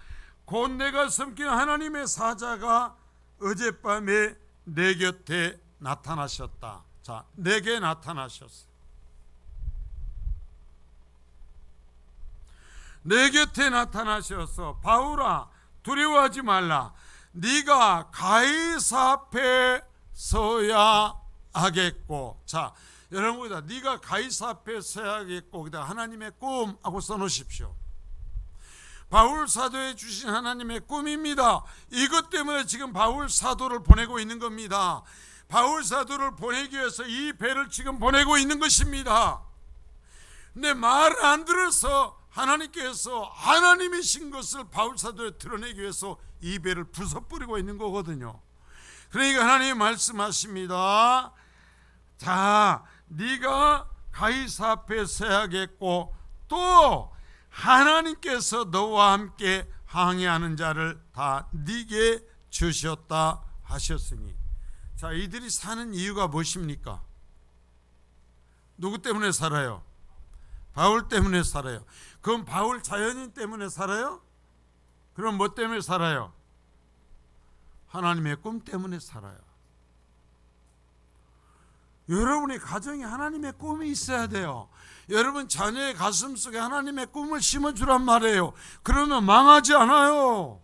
곧 내가 섬기는 하나님의 사자가 어젯밤에 내 곁에 나타나셨다. 자, 내게 나타나셨어. 내 곁에 나타나셔서 바울아 두려워하지 말라. 네가 가이사 앞에 서야 하겠고. 자, 여러분보다 네가 가이사 앞에 서야 하겠고 그다음 하나님의 꿈 하고 써놓으십시오. 바울 사도에 주신 하나님의 꿈입니다. 이것 때문에 지금 바울 사도를 보내고 있는 겁니다. 바울 사도를 보내기 위해서 이 배를 지금 보내고 있는 것입니다. 근데 말을 안 들어서 하나님께서 하나님이신 것을 바울 사도에 드러내기 위해서 이 배를 부숴버리고 있는 거거든요. 그러니까 하나님이 말씀하십니다. 자, 네가 가이사 앞에 서야겠고 또 하나님께서 너와 함께 항해하는 자를 다 네게 주셨다 하셨으니. 자, 이들이 사는 이유가 무엇입니까? 누구 때문에 살아요? 바울 때문에 살아요. 그럼 바울 자연인 때문에 살아요? 그럼 뭐 때문에 살아요? 하나님의 꿈 때문에 살아요. 여러분의 가정에 하나님의 꿈이 있어야 돼요. 여러분 자녀의 가슴 속에 하나님의 꿈을 심어주란 말이에요. 그러면 망하지 않아요.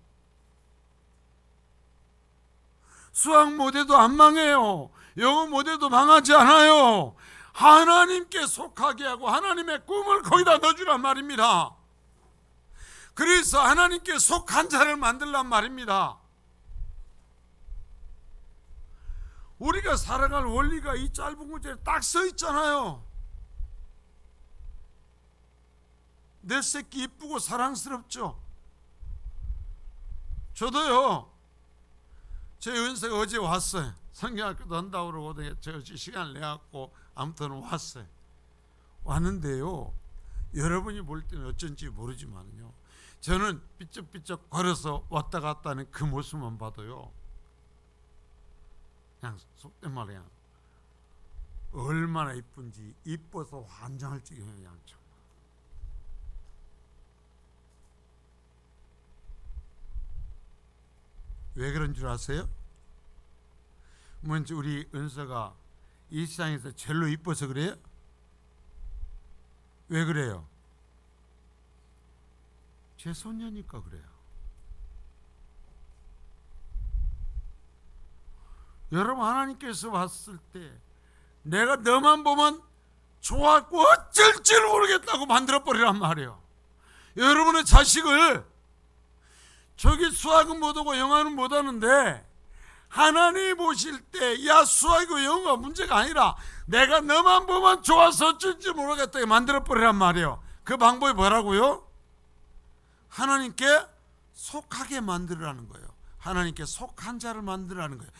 수학 못해도 안 망해요. 영어 못해도 망하지 않아요. 하나님께 속하게 하고 하나님의 꿈을 거기다 넣어주란 말입니다. 그래서 하나님께 속한 자를 만들란 말입니다. 우리가 살아갈 원리가 이 짧은 구절에 딱 써 있잖아요. 내 새끼 이쁘고 사랑스럽죠. 저도요. 제 은사가 어제 왔어요. 성경학교도 한다고 그러고 저 시간을 내갖고 아무튼 왔어요. 왔는데요. 여러분이 볼 때는 어쩐지 모르지만요. 저는 삐쩍삐쩍 걸어서 왔다 갔다 하는 그 모습만 봐도요. 그냥 속된 말로 그냥 얼마나 이쁜지 이뻐서 환장할 지경이에요. 그냥 참. 왜 그런 줄 아세요? 먼저 우리 은서가 이 세상에서 제일로 이뻐서 그래요? 왜 그래요? 제 손녀니까 그래요. 여러분 하나님께서 봤을 때 내가 너만 보면 좋았고 어쩔 줄 모르겠다고 만들어버리란 말이에요. 여러분의 자식을 저기 수학은 못하고 영어는 못하는데 하나님 보실 때 야 수학이고 영어가 문제가 아니라 내가 너만 보면 좋아서 어쩔 줄 모르겠다고 만들어버리란 말이에요. 그 방법이 뭐라고요? 하나님께 속하게 만들으라는 거예요. 하나님께 속한 자를 만들으라는 거예요.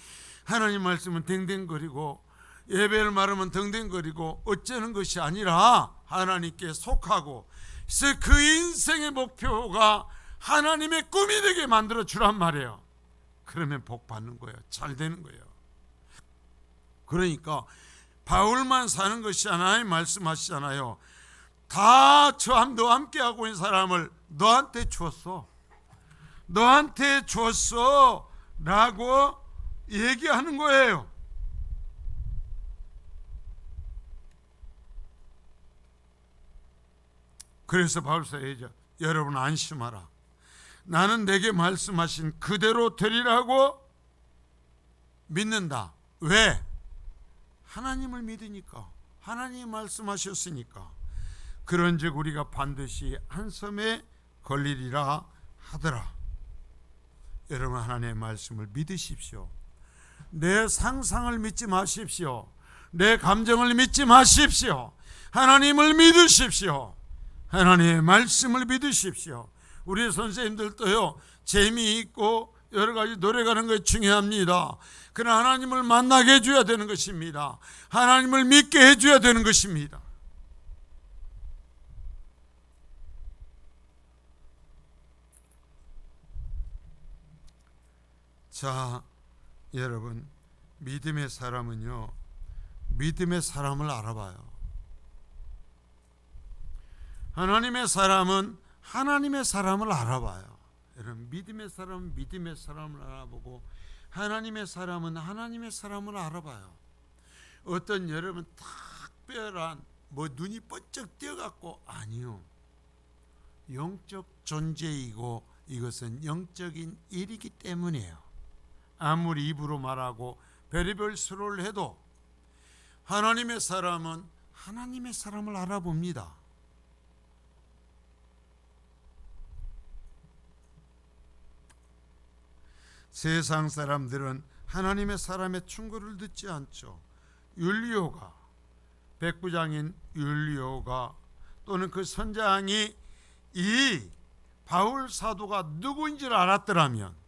하나님 말씀은 댕댕거리고 예배를 말하면 댕댕거리고 어쩌는 것이 아니라 하나님께 속하고, 그래서 그 인생의 목표가 하나님의 꿈이 되게 만들어 주란 말이에요. 그러면 복 받는 거예요. 잘 되는 거예요. 그러니까 바울만 사는 것이 하나님 말씀하시잖아요. 다 너와 함께 하고 있는 사람을 너한테 주었어. 너한테 주었어 라고 얘기하는 거예요. 그래서 바울사에게 여러분 안심하라. 나는 내게 말씀하신 그대로 되리라고 믿는다. 왜? 하나님을 믿으니까. 하나님이 말씀하셨으니까. 그런즉 우리가 반드시 한 섬에 걸리리라 하더라. 여러분 하나님의 말씀을 믿으십시오. 내 상상을 믿지 마십시오. 내 감정을 믿지 마십시오. 하나님을 믿으십시오. 하나님의 말씀을 믿으십시오. 우리 선생님들도요, 재미있고 여러 가지 노래가는 것이 중요합니다. 그러나 하나님을 만나게 해줘야 되는 것입니다. 하나님을 믿게 해줘야 되는 것입니다. 자, 여러분, 믿음의 사람은요, 믿음의 사람을 알아봐요. 하나님의 사람은 하나님의 사람을 알아봐요. 여러분, 믿음의 사람은 믿음의 사람을 알아보고, 하나님의 사람은 하나님의 사람을 알아봐요. 어떤 여러분 특별한 눈이 번쩍 띄어갖고, 아니요, 영적 존재이고 이것은 영적인 일이기 때문이에요. 아무리 입으로 말하고 별의별 수로를 해도 하나님의 사람은 하나님의 사람을 알아봅니다. 세상 사람들은 하나님의 사람의 충고를 듣지 않죠. 율리오가, 백부장인 율리오가 또는 그 선장이 이 바울 사도가 누구인지를 알았더라면,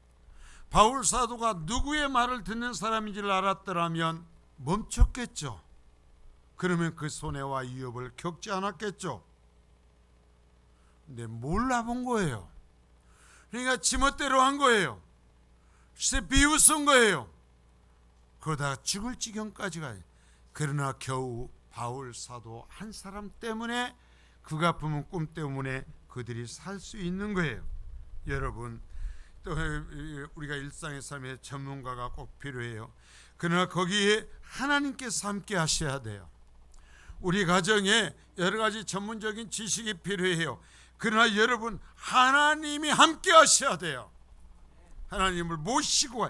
바울 사도가 누구의 말을 듣는 사람인지를 알았더라면 멈췄겠죠. 그러면 그 손해와 위협을 겪지 않았겠죠. 근데 몰라본 거예요. 그러니까 지멋대로 한 거예요. 글쎄 비웃은 거예요. 그러다가 죽을 지경까지 가요. 그러나 겨우 바울 사도 한 사람 때문에, 그가 품은 꿈 때문에 그들이 살 수 있는 거예요. 여러분, 또 우리가 일상의 삶에 전문가가 꼭 필요해요. 그러나 거기에 하나님께서 함께 하셔야 돼요. 우리 가정에 여러 가지 전문적인 지식이 필요해요. 그러나 여러분, 하나님이 함께 하셔야 돼요. 하나님을 모시고,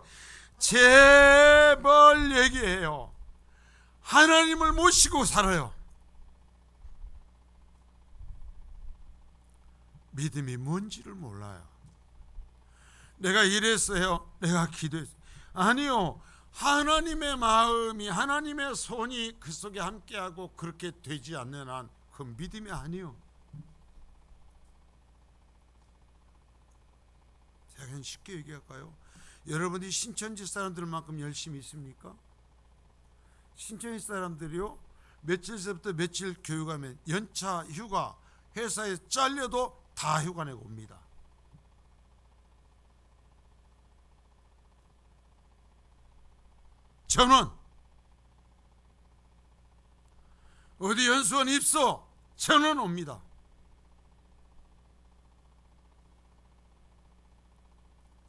제발 얘기해요. 하나님을 모시고 살아요. 믿음이 뭔지를 몰라요. 내가 이랬어요, 내가 기도했어요. 아니요, 하나님의 마음이, 하나님의 손이 그 속에 함께하고 그렇게 되지 않는 한 그 믿음이 아니요. 제가 그냥 쉽게 얘기할까요? 여러분이 신천지 사람들만큼 열심히 있습니까? 신천지 사람들이요, 며칠서부터 며칠 교육하면 연차 휴가, 회사에 잘려도 다 휴가 내고 옵니다. 전원, 어디 연수원 입소, 전원 옵니다.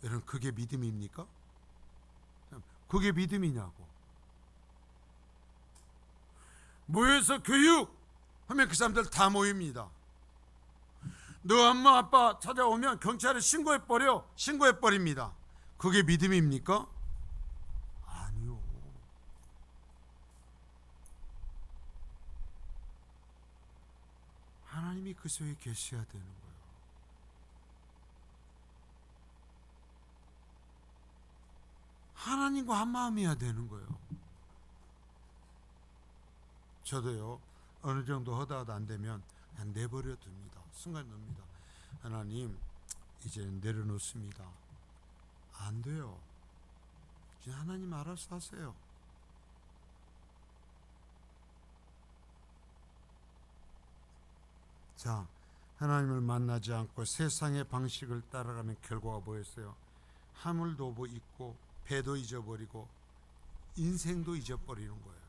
여러분, 그게 믿음입니까? 그게 믿음이냐고. 모여서 교육 하면 그 사람들 다 모입니다. 너 엄마 아빠 찾아오면 경찰에 신고해버립니다. 그게 믿음입니까? 아니요. 하나님이 그 속에 계셔야 되는 거예요. 하나님과 한 마음이어야 되는 거예요. 저도요, 어느 정도 하다가 안 되면 그냥 내버려 둡니다. 순간 놉니다. 하나님, 이제 내려놓습니다. 안 돼요. 이제 하나님 알아서 하세요. 자, 하나님을 만나지 않고 세상의 방식을 따라가는 결과가 뭐였어요? 하물도 뭐 잊고 배도 잊어버리고 인생도 잊어버리는 거예요.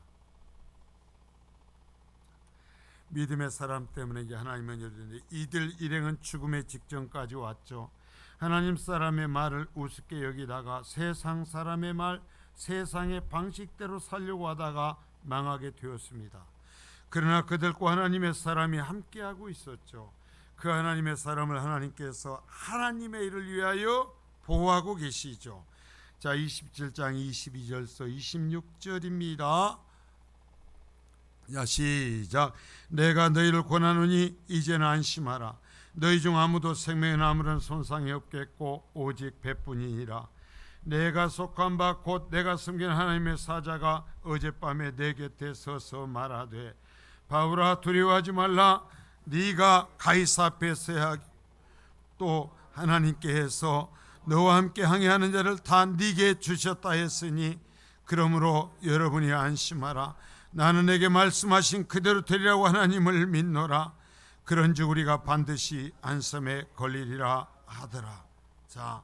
믿음의 사람 때문에 이제 하나님은 이르되 이들 일행은 죽음의 직전까지 왔죠. 하나님 사람의 말을 우습게 여기다가 세상 사람의 말, 세상의 방식대로 살려고 하다가 망하게 되었습니다. 그러나 그들과 하나님의 사람이 함께하고 있었죠. 그 하나님의 사람을 하나님께서 하나님의 일을 위하여 보호하고 계시죠. 자, 27장 22절서 26절입니다. 자, 시작. 내가 너희를 권하노니 이제는 안심하라. 너희 중 아무도 생명에 아무런 손상이 없겠고 오직 배뿐이니라. 내가 속한 바 곧 내가 섬기는 하나님의 사자가 어젯밤에 내 곁에 서서 말하되 바울아 두려워하지 말라. 네가 가이사 앞에 서야 또 하나님께 해서 너와 함께 항해하는 자를 다 네게 주셨다 했으니 그러므로 여러분이 안심하라. 나는 내게 말씀하신 그대로 되리라고 하나님을 믿노라. 그런즉 우리가 반드시 안섬에 걸리리라 하더라. 자,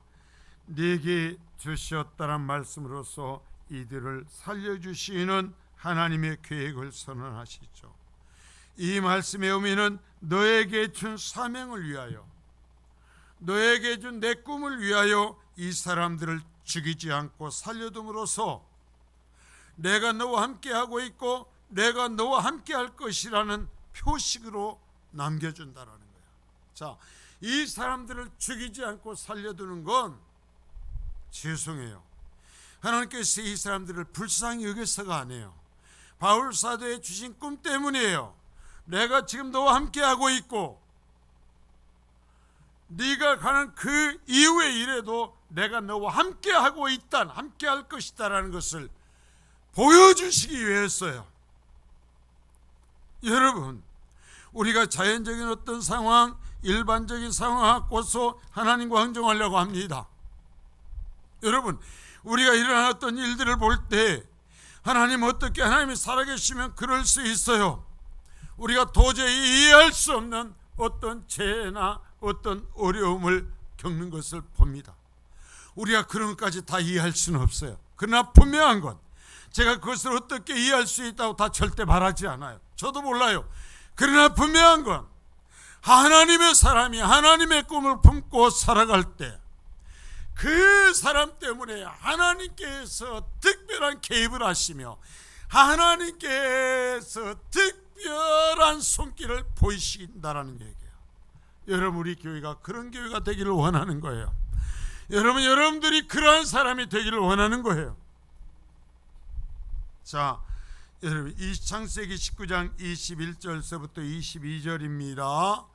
네게 주셨다란 말씀으로서 이들을 살려주시는 하나님의 계획을 선언하시죠. 이 말씀의 의미는 너에게 준 사명을 위하여, 너에게 준 내 꿈을 위하여 이 사람들을 죽이지 않고 살려둠으로써 내가 너와 함께하고 있고 내가 너와 함께할 것이라는 표식으로 남겨준다라는 거예요. 자, 이 사람들을 죽이지 않고 살려두는 건 죄송해요. 하나님께서 이 사람들을 불쌍히 여겨서가 아니에요. 바울 사도의 주신 꿈 때문이에요. 내가 지금 너와 함께하고 있고 네가 가는 그 이후의 일에도 내가 너와 함께하고 있다, 함께할 것이다라는 것을 보여주시기 위해서요. 여러분, 우리가 자연적인 어떤 상황, 일반적인 상황 갖고서 하나님과 흥정하려고 합니다. 여러분, 우리가 일어난 어떤 일들을 볼 때 하나님 어떻게 하나님이 살아계시면 그럴 수 있어요. 우리가 도저히 이해할 수 없는 어떤 재해나 어떤 어려움을 겪는 것을 봅니다. 우리가 그런 것까지 다 이해할 수는 없어요. 그러나 분명한 건 제가 그것을 어떻게 이해할 수 있다고 다 절대 말하지 않아요. 저도 몰라요. 그러나 분명한 건 하나님의 사람이 하나님의 꿈을 품고 살아갈 때 그 사람 때문에 하나님께서 특별한 개입을 하시며 하나님께서 특별한 손길을 보이신다라는 얘기예요. 여러분, 우리 교회가 그런 교회가 되기를 원하는 거예요. 여러분들이 그러한 사람이 되기를 원하는 거예요. 자, 여러분, 이 창세기 19장 21절서부터 22절입니다.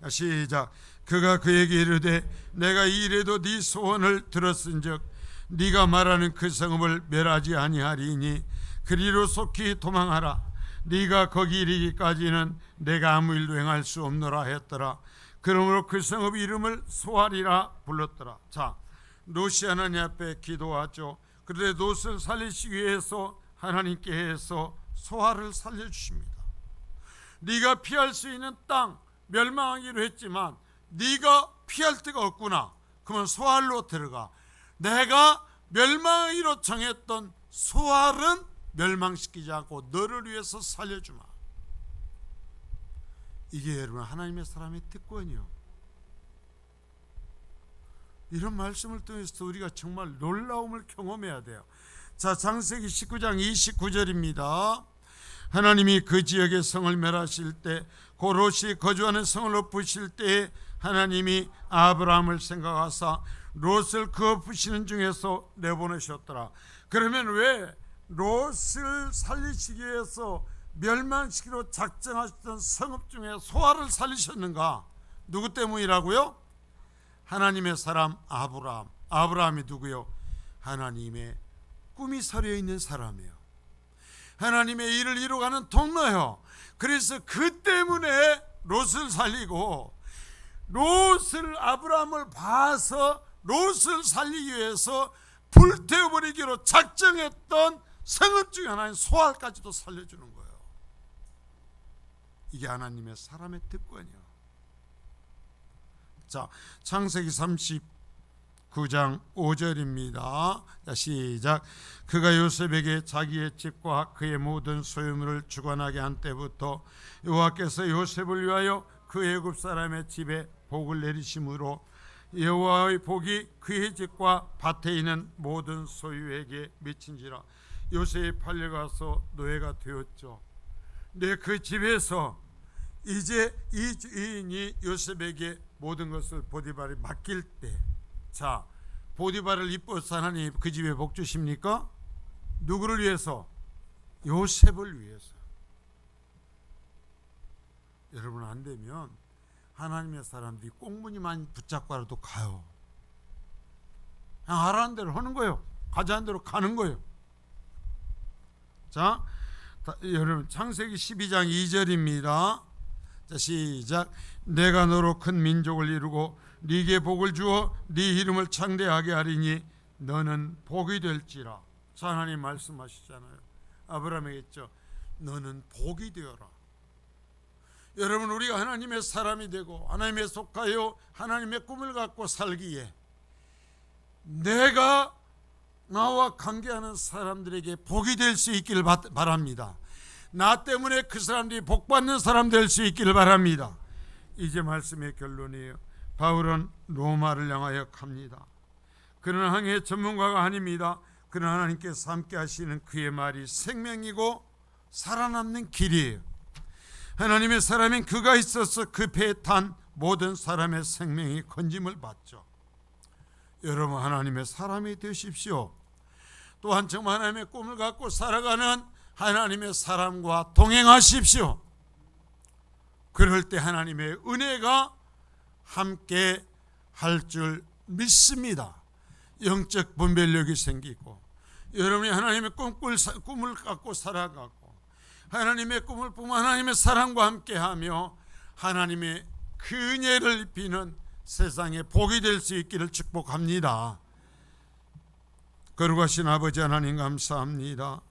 시작. 그가 그에게 이르되 내가 이 일에도 네 소원을 들었은즉 네가 말하는 그 성읍을 멸하지 아니하리니 그리로 속히 도망하라. 네가 거기 이르기까지는 내가 아무 일도 행할 수 없노라 했더라. 그러므로 그 성읍 이름을 소알이라 불렀더라. 자, 롯이 하나님 앞에 기도하죠. 그런데 롯을 살리시기 위해서 하나님께 해서 소알을 살려주십니다. 네가 피할 수 있는 땅 멸망하기로 했지만 네가 피할 데가 없구나. 그러면 소알로 들어가. 내가 멸망하기로 정했던 소알은 멸망시키지 않고 너를 위해서 살려주마. 이게 여러분 하나님의 사람의 특권이요. 이런 말씀을 통해서 우리가 정말 놀라움을 경험해야 돼요. 자, 창세기 19장 29절입니다. 하나님이 그 지역의 성을 멸하실 때 그 롯이 거주하는 성을 엎으실 때에 하나님이 아브라함을 생각하사 롯을 그 엎으시는 중에서 내보내셨더라. 그러면 왜 롯을 살리시기 위해서 멸망시키로 작정하셨던 성읍 중에 소알을 살리셨는가? 누구 때문이라고요? 하나님의 사람 아브라함. 아브라함이 누구요? 하나님의 꿈이 서려 있는 사람이에요. 하나님의 일을 이루어가는 통로요. 그래서 그 때문에 롯을 살리고 롯을 아브라함을 봐서 롯을 살리기 위해서 불태워버리기로 작정했던 성읍 중에 하나인 소알까지도 살려주는 거예요. 이게 하나님의 사람의 특권이요. 자, 창세기 39장 5절입니다. 자, 시작. 그가 요셉에게 자기의 집과 그의 모든 소유물을 주관하게 한 때부터 여호와께서 요셉을 위하여 그 애굽 사람의 집에 복을 내리심으로 여호와의 복이 그의 집과 밭에 있는 모든 소유에게 미친지라. 요셉이 팔려가서 노예가 되었죠. 근데 그 집에서 이제 이 주인이 요셉에게 모든 것을 보디발이 맡길 때, 자, 보디발을 이뻐서 하나님 그 집에 복 주십니까? 누구를 위해서? 요셉을 위해서. 여러분, 안 되면 하나님의 사람들이 꽁무니만 붙잡고라도 가요. 그냥 하라는 대로 하는 거예요. 가자는 대로 가는 거예요. 자, 여러분, 창세기 12장 2절입니다. 자, 시작. 내가 너로 큰 민족을 이루고 네게 복을 주어 네 이름을 창대하게 하리니 너는 복이 될지라. 자, 하나님 말씀하시잖아요. 아브라함에게 했죠. 너는 복이 되어라. 여러분, 우리가 하나님의 사람이 되고 하나님에 속하여 하나님의 꿈을 갖고 살기에 내가 나와 관계하는 사람들에게 복이 될 수 있기를 바랍니다. 나 때문에 그 사람들이 복받는 사람 될 수 있기를 바랍니다. 이제 말씀의 결론이에요. 바울은 로마를 향하여 갑니다. 그는 항해 전문가가 아닙니다. 그는 하나님께서 함께 하시는 그의 말이 생명이고 살아남는 길이에요. 하나님의 사람인 그가 있어서 그 배에 탄 모든 사람의 생명이 건짐을 받죠. 여러분, 하나님의 사람이 되십시오. 또한 정말 하나님의 꿈을 갖고 살아가는 하나님의 사람과 동행하십시오. 그럴 때 하나님의 은혜가 함께 할 줄 믿습니다. 영적 분별력이 생기고 여러분이 하나님의 꿈을 갖고 살아가고 하나님의 꿈을 꾸며 하나님의 사랑과 함께하며 하나님의 그 은혜를 입히는 세상에 복이 될 수 있기를 축복합니다. 거룩하신 아버지 하나님, 감사합니다.